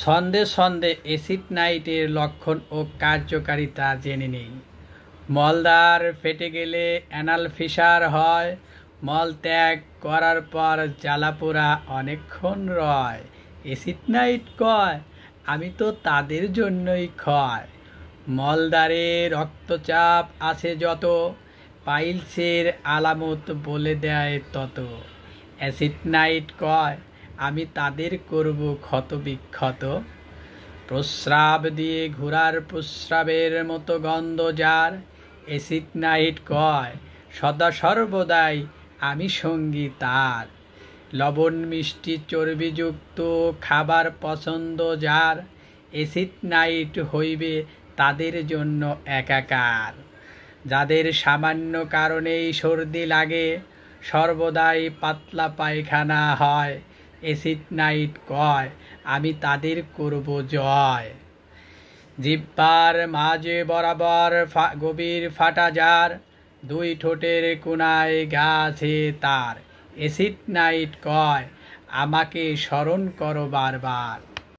ছন্দে ছন্দে অ্যাসিড নাইটের লক্ষণ ও কার্যকারিতা জেনে নেই। মলদ্বার ফেটে গেলে অ্যানাল ফিসার হয়। মল ত্যাগ করার পর জ্বালাপোড়া অনেকক্ষণ রয়। অ্যাসিড নাইট কয়, আমি তো তাদের জন্যই ক্ষয়। মলদ্বারে রক্তচাপ আছে যত, পাইলসের আলামত বলে দেয় তত। অ্যাসিড নাইট কয়, আমি তাদের করব ক্ষত বিক্ষত। প্রস্রাব দিয়ে ঘোড়ার প্রস্রাবের মতো গন্ধ যার। অ্যাসিড নাইট কয়, সদা সর্বদাই আমি সঙ্গী তার। লবণ মিষ্টি চর্বিযুক্ত খাবার পছন্দ যার। অ্যাসিড নাইট হইবে তাদের জন্য একাকার। যাদের সামান্য কারণেই সর্দি লাগে, সর্বদাই পাতলা পায়খানা হয়। অ্যাসিড নাইট কয়, আমি তাদের করব জয়। জিহ্বার মাঝে বরাবর গভীর ফাটা যার, দুই ঠোঁটের কোণায় ঘা আছে তার। অ্যাসিড নাইট কয়, আমাকে স্মরণ করো বারবার।